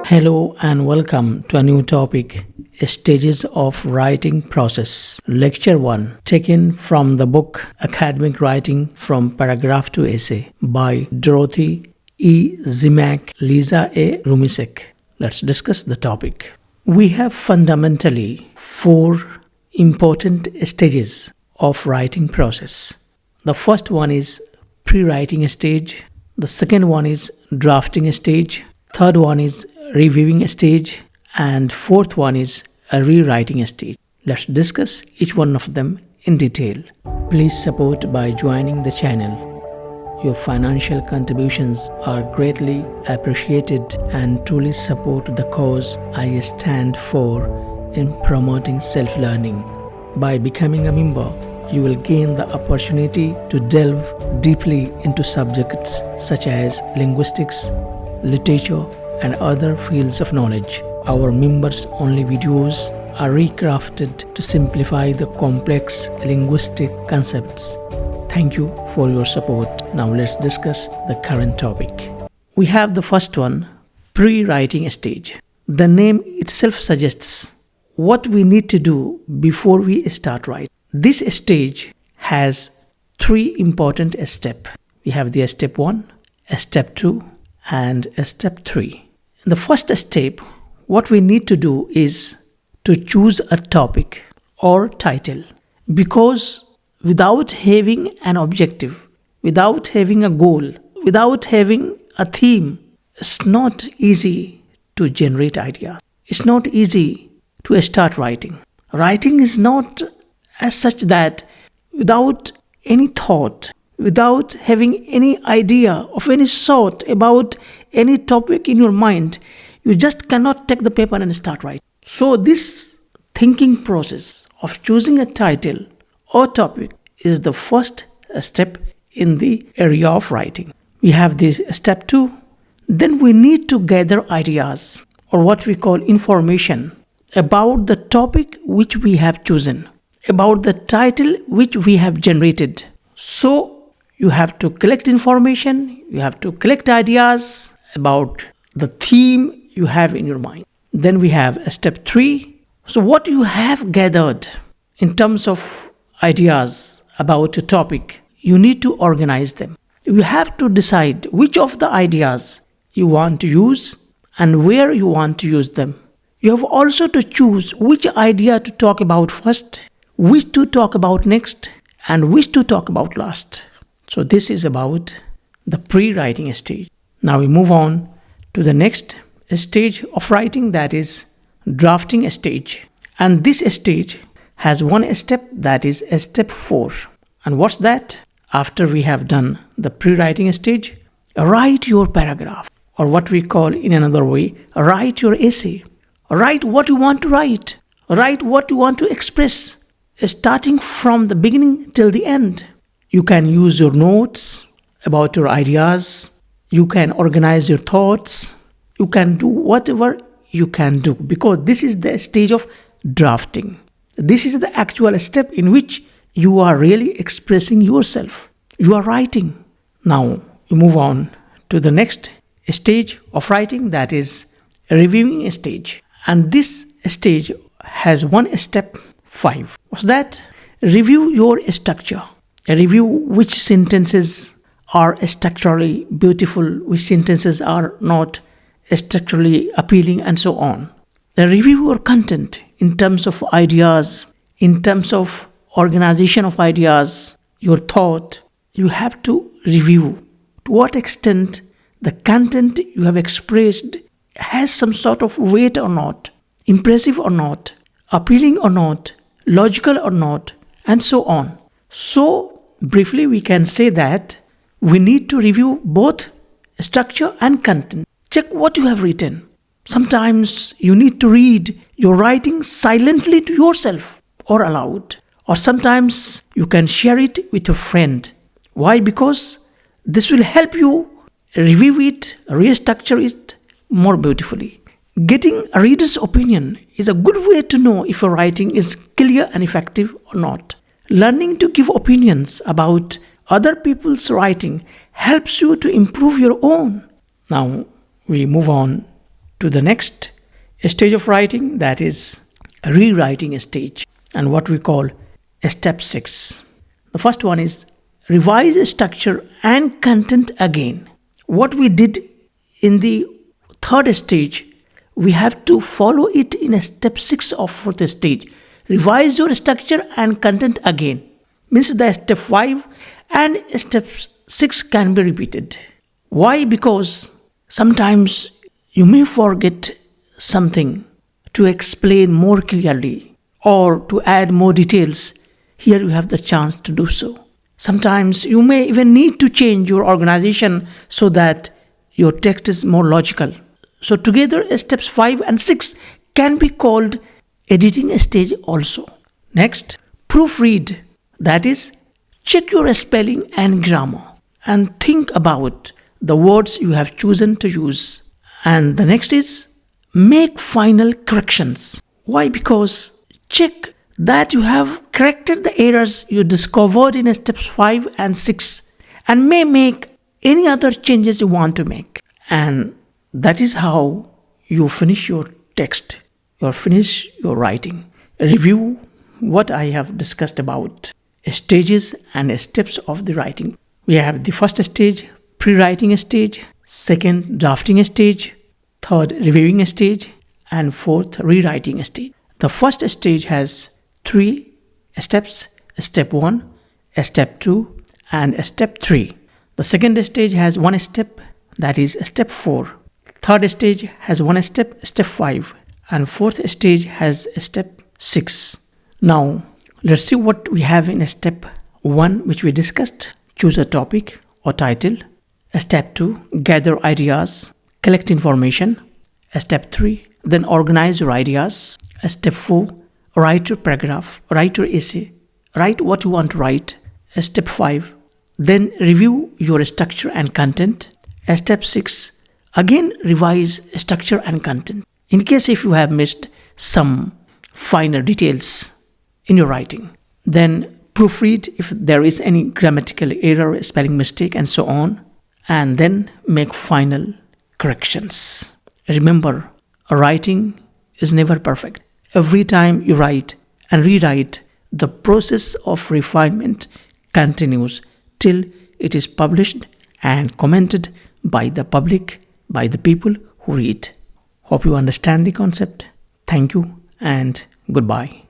Hello and welcome to a new topic, Stages of Writing Process. Lecture-1, taken from the book Academic Writing from Paragraph to Essay by Dorothy E. Zemach, Lisa A. Rumisek. Let's discuss the topic. We have fundamentally four important stages of writing process. The first one is pre-writing stage. The second one is drafting stage. Third one is reviewing stage, and fourth one is a rewriting stage. Let's discuss each one of them in detail. Please support by joining the channel. Your financial contributions are greatly appreciated and truly support the cause I stand for in promoting self-learning. By becoming a member, you will gain the opportunity to delve deeply into subjects such as linguistics, literature, and other fields of knowledge. Our members-only videos are recrafted to simplify the complex linguistic concepts. Thank you for your support. Now let's discuss the current topic. We have the first one, pre-writing stage. The name itself suggests what we need to do before we start writing. This stage has three important steps. We have the step 1, step 2, and step 3. The first step, what we need to do is to choose a topic or title, because without having an objective, without having a goal, without having a theme, it's not easy to generate ideas. It's not easy to start writing. Writing is not as such that without any thought, without having any idea of any sort about any topic in your mind, you just cannot take the paper and start writing. So this thinking process of choosing a title or topic is the first step in the area of writing. We have this step 2. Then we need to gather ideas, or what we call information, about the topic which we have chosen, about the title which we have generated. So you have to collect information, you have to collect ideas about the theme you have in your mind. Then we have step 3. So what you have gathered in terms of ideas about a topic, you need to organize them. You have to decide which of the ideas you want to use and where you want to use them. You have also to choose which idea to talk about first, which to talk about next, and which to talk about last. So this is about the pre-writing stage. Now we move on to the next stage of writing, that is drafting stage. And this stage has one step, that is step 4. And what's that? After we have done the pre-writing stage, write your paragraph, or what we call in another way, write your essay. Write what you want to write. Write what you want to express, starting from the beginning till the end. You can use your notes about your ideas. You can organize your thoughts. You can do whatever you can do, because this is the stage of drafting. This is the actual step in which you are really expressing yourself. You are writing. Now you move on to the next stage of writing, that is reviewing stage. And this stage has one step 5. What's that? Review your structure. Review which sentences are structurally beautiful, which sentences are not structurally appealing, and so on. Review your content in terms of ideas, in terms of organization of ideas, your thought. You have to review to what extent the content you have expressed has some sort of weight or not, impressive or not, appealing or not, logical or not, and so on. So briefly, we can say that we need to review both structure and content. Check what you have written. Sometimes you need to read your writing silently to yourself or aloud. Or sometimes you can share it with your friend. Why? Because this will help you review it, restructure it more beautifully. Getting a reader's opinion is a good way to know if your writing is clear and effective or not. Learning to give opinions about other people's writing helps you to improve your own. Now we move on to the next stage of writing, that is rewriting stage, and what we call step 6. The first one is revise structure and content again. What we did in the third stage, we have to follow it in a step 6 of fourth stage. Revise your structure and content again. Means the step 5 and step 6 can be repeated. Why? Because sometimes you may forget something to explain more clearly or to add more details. Here you have the chance to do so. Sometimes you may even need to change your organization so that your text is more logical. So together steps 5 and 6 can be called editing stage also. Next, proofread. That is, check your spelling and grammar and think about the words you have chosen to use. And the next is make final corrections. Why? Because check that you have corrected the errors you discovered in steps 5 and 6 and may make any other changes you want to make. And that is how you finish your text, you finish your writing. Review what I have discussed about stages and steps of the writing. We have the first stage, pre-writing stage, second, drafting stage, third, reviewing stage, and fourth, rewriting stage. The first stage has 3 steps: step 1, step 2, and step 3. The second stage has 1 step, that is step 4. Third stage has 1 step, step 5, and fourth stage has step 6. Now, let's see what we have in step 1, which we discussed. Choose a topic or title. Step 2, gather ideas, collect information. Step 3, then organize your ideas. Step 4, write your paragraph, write your essay, write what you want to write. Step 5, then review your structure and content. Step 6, again revise structure and content, in case if you have missed some finer details in your writing. Then proofread if there is any grammatical error, spelling mistake, and so on, and then make final corrections. Remember, writing is never perfect. Every time you write and rewrite, the process of refinement continues till it is published and commented by the public, by the people who read. Hope you understand the concept. Thank you and goodbye.